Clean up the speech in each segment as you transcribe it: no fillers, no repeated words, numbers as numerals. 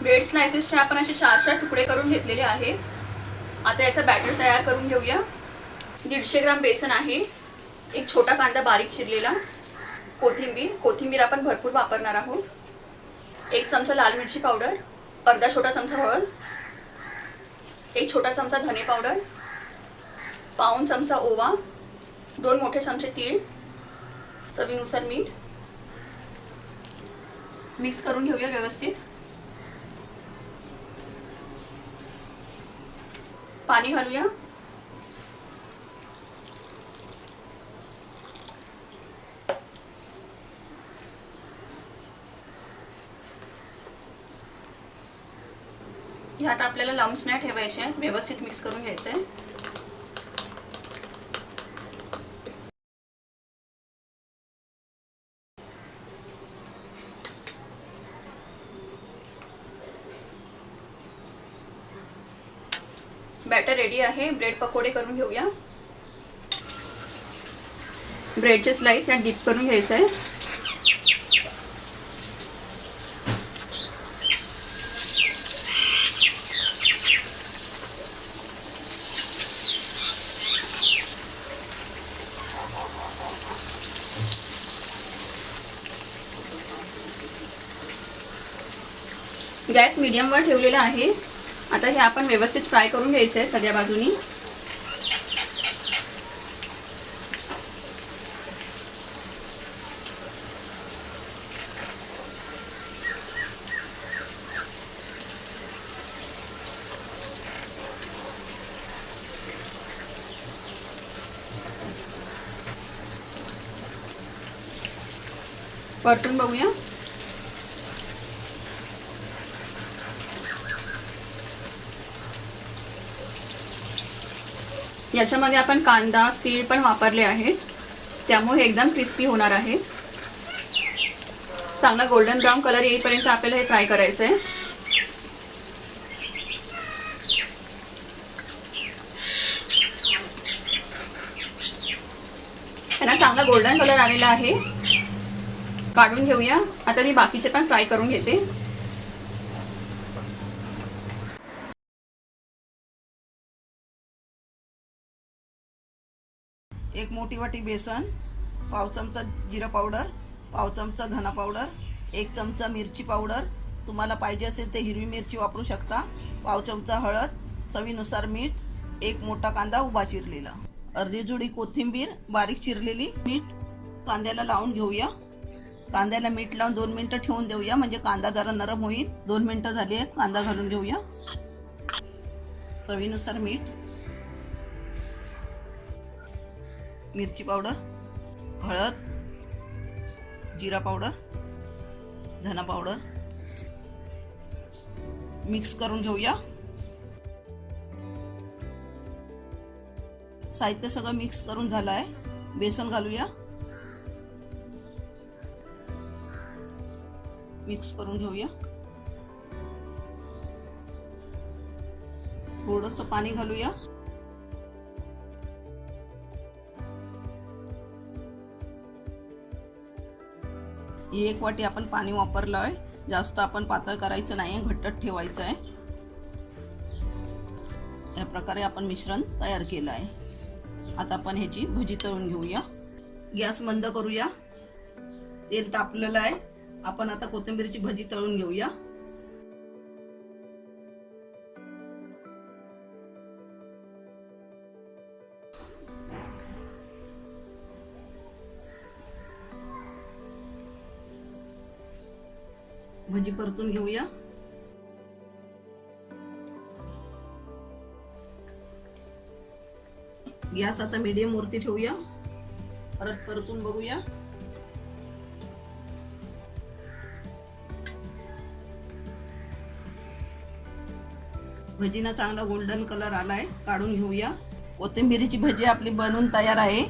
Bread स्लायसेसचे आपण असे 4 तुकडे करून घेतलेले आहेत. आता याचा बॅटर तयार करून घेऊया. 150 ग्राम बेसन आहे, एक छोटा कांदा बारीक चिरलेला, कोथिंबीर आपण भरपूर वापरणार आहोत, 1 चमचा लाल मिरची पावडर, अर्धा छोटा चमचा हळद, 1 छोटा चमचा धने पावडर, पाऊण चमचा ओवा, 2 मोठे चमचे तीळ, चवीनुसार मीठ. मिक्स करून घेऊया व्यवस्थित. पाणी घालूया. ह्यात आपल्याला लम्स नाही ठेवायचे आहेत, व्यवस्थित मिक्स करून घ्यायचं आहे. बॅटर रेडी आहे. ब्रेड पकोडे करून घेऊया. ब्रेडचे स्लाइस यात डिप करून घ्यायचं आहे. गॅस मीडियमवर ठेवलेला आहे. आता हे आपण व्यवस्थित फ्राय करून घ्यायचे आहे सगळ्या बाजूनी. परतून बघूया. याच्यामध्ये आपण कांदा तीळ पण वापरले आहेत, त्यामुळे एकदम क्रिस्पी होणार आहे. चांगला गोल्डन ब्राऊन कलर येईपर्यंत आपल्याला हे फ्राय करायचं आहे. त्यांना चांगला गोल्डन कलर आलेला आहे. काढून घेऊया. आता मी बाकीचे पण फ्राय करून घेते. एक मोठी वाटी बेसन, पाव चमचा जिरा पावडर, पाव चमचा धना पावडर, 1 चमचा मिरची पावडर, तुम्हाला पाहिजे असेल ते हिरवी मिरची वापरू शकता, पाव चमचा हळद, चवीनुसार मीठ, 1 मोठा कांदा उभा चिरलेला, अर्धी जुडी कोथिंबीर बारीक चिरलेली. मीठ कांद्याला लावून घेऊया. कांद्याला मीठ लावून 2 मिनिटं ठेवून देऊया, म्हणजे कांदा जरा नरम होईल. 2 मिनिटं झाली आहेत. कांदा घालून घेऊया. चवीनुसार मीठ, मिरची पावडर, हळद, जिरा पावडर, धना पावडर मिक्स करून घेऊया. साहित्य सगळं मिक्स करून झालं आहे. बेसन घालूया. मिक्स करून घेऊया. थोडंसं पाणी घालूया. ही 1 वाटी आपण पाणी वापरलं आहे. जास्त आपण पातळ करायचं नाही, घट्ट ठेवायचं आहे. या प्रकारे आपण मिश्रण तयार केलं आहे. आता आपण ह्याची भजी तळून घेऊया. गॅस मंद करूया. तेल तापलेलं आहे. आपण आता कोथिंबीरची भजी तळून घेऊया. भजी परतून घेऊया. गॅस आता मीडियम वरती ठेवूया. परतून बघूया. भजीना चांगला गोल्डन कलर आलाय. काढून घेऊया. कोथिंबीरीची भजी आपली बनवून तयार आहे.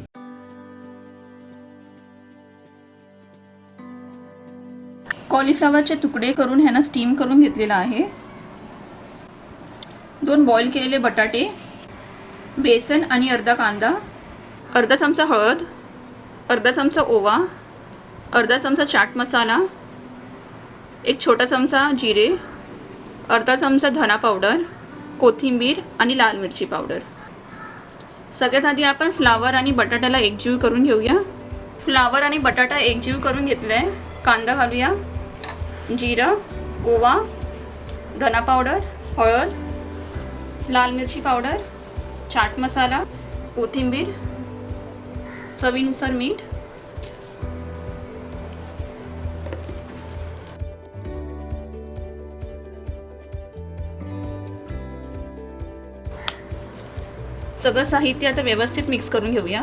कॉलीफ्लॉवरचे तुकडे करून ह्यांना स्टीम करून घेतलेला आहे. 2 बॉईल केलेले बटाटे, बेसन आणि अर्धा कांदा, अर्धा चमचा हळद, अर्धा चमचा ओवा, अर्धा चमचा चाट मसाला, 1 छोटा चमचा जिरे, अर्धा चमचा धना पावडर, कोथिंबीर आणि लाल मिरची पावडर. सगळ्यात आधी आपण फ्लावर आणि बटाट्याला एकजीव करून घेऊया. फ्लावर आणि बटाटा एकजीव करून घेतलाय. कांदा घालूया, जिरं, ओवा, धना पावडर, हळद, लाल मिरची पावडर, चाट मसाला, कोथिंबीर, चवीनुसार मीठ. सगळं साहित्य आता व्यवस्थित मिक्स करून घेऊया.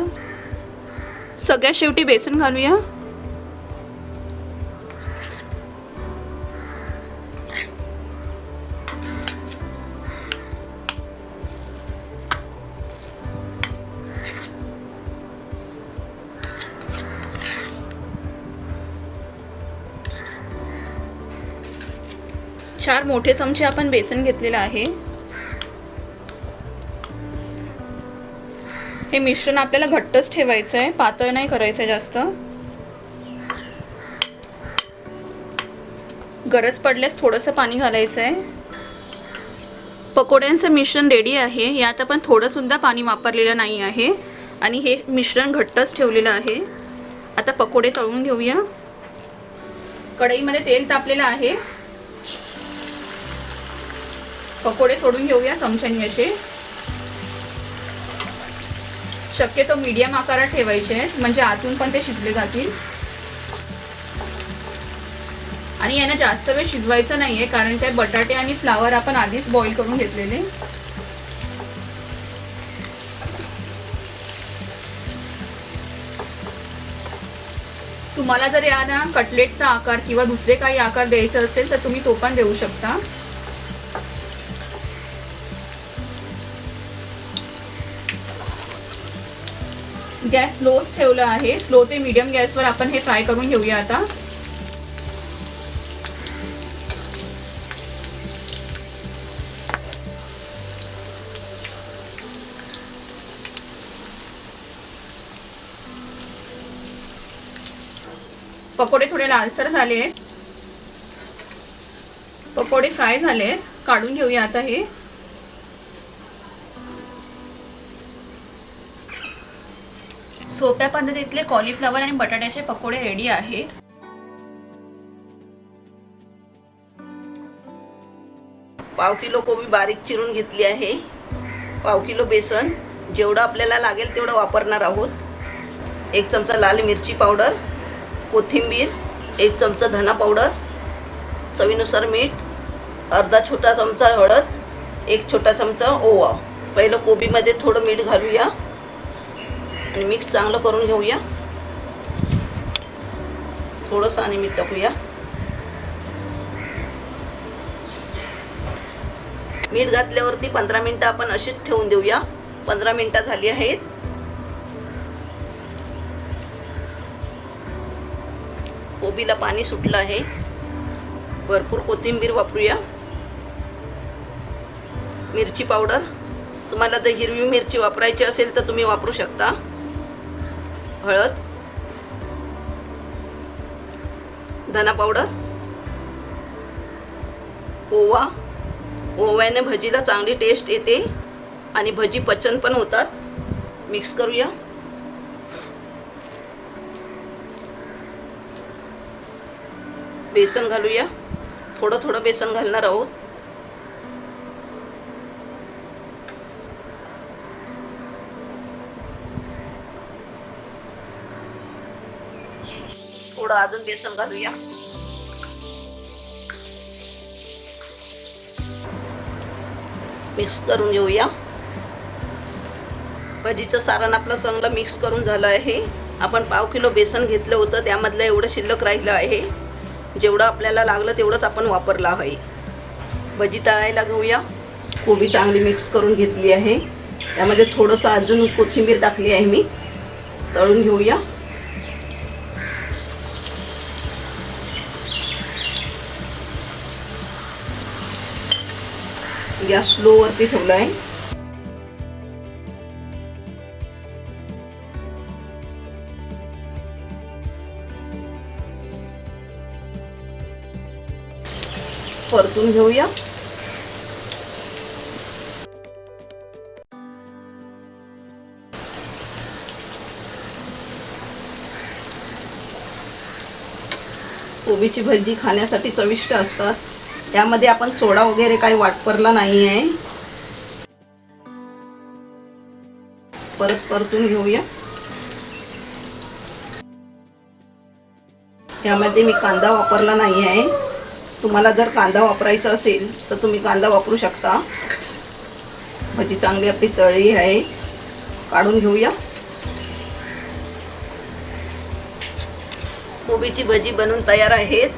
सगळ्यात शेवटी बेसन घालूया. चार मोठे चमचे आपण बेसन घेतलेलं आहे. हे मिश्रण आपल्याला घट्टच ठेवायचं आहे, पातळ नाही करायचं आहे जास्त. गरज पडल्यास थोडंसं पाणी घालायचं आहे. पकोड्यांचं मिश्रण रेडी आहे. यात आपण थोडंसुद्धा पाणी वापरलेलं नाही आहे आणि हे मिश्रण घट्टच ठेवलेलं आहे. आता पकोडे तळून घेऊया. कढईमध्ये तेल तापलेलं आहे. पकोडे सोडून घेऊया चमच्याने असे. शक्यतो मीडियम आकारात ठेवायचे आहेत, म्हणजे आतून पण ते शिजले जातील. आणि यांना जास्त वेळ शिजवायचं नाहीये, कारण ते बटाटे आणि फ्लावर आपण आधीच बॉईल करून घेतलेले. तुम्हाला जर याला कटलेटचा आकार किंवा दुसरे काही आकार द्यायचे असेल तर तुम्ही तो पण देऊ शकता. गॅस स्लोच ठेवला आहे. स्लो ते मीडियम गॅसवर आपण हे फ्राय करून घेऊया. आता पकोडे थोडे लालसर झाले आहेत. पकोडे फ्राय झालेत, काढून घेऊया आता हे. सोप्या पद्धतीतले कॉलीफ्लॉवर आणि बटाट्याचे पकोडे रेडी आहेत. पाव किलो कोबी बारीक चिरून घेतली आहे. पाव किलो बेसन, जेवढं आपल्याला लागेल तेवढं वापरणार आहोत. 1 चमचा लाल मिरची पावडर, कोथिंबीर, 1 चमचा धना पावडर, चवीनुसार मीठ, अर्धा छोटा चमचा हळद, 1 छोटा चमचा ओवा. पहिलं कोबीमध्ये थोडं मीठ घालूया आणि मिक्स चांगलं करून घेऊया. थोडंसं आणि मीठ टाकूया. मीठ घातल्यावरती 15 मिनिटं आपण अशीच ठेवून देऊया. 15 मिनिटं झाली आहेत. कोबीला पाणी सुटलं आहे. भरपूर कोथिंबीर वापरूया. मिरची पावडर, तुम्हाला जर हिरवी मिरची वापरायची असेल तर तुम्ही वापरू शकता. हळद, धना पावडर, ओवा. ओव्याने भजीला चांगली टेस्ट येते आणि भजी पचन पण होतात. मिक्स करूया. बेसन घालूया. थोडं थोडं बेसन घालणार आहोत. थोडं अजून बेसन घालूया. मिक्स करून घेऊया. भजीचं सारण आपलं चांगलं मिक्स करून झालं आहे. आपण पाव किलो बेसन घेतलं होतं, त्यामधलं एवढं शिल्लक राहिलं आहे. जेवढं आपल्याला लागलं तेवढंच आपण वापरलं आहे. भजी तळायला घेऊया. कोबी चांगली मिक्स करून घेतली आहे. त्यामध्ये थोडंसं अजून कोथिंबीर टाकली आहे मी. तळून घेऊया. गॅस स्लोवरती ठेवला आहे. परतून घेऊया. कोबीची भजी खाण्यासाठी चविष्ट असतात। यामध्ये आपण सोडा वगैरे काही वापरला नाही आहे। परत परतून घेऊया। यामध्ये मी कांदा वापरला नाही आहे। तुम्हाला जर कांदा वापरायचा असेल तर तुम्ही कांदा वापरू शकता। भजी चांगली आपली तळली आहे, काढून घेऊया। कोबीची भजी बनवून तयार आहेत।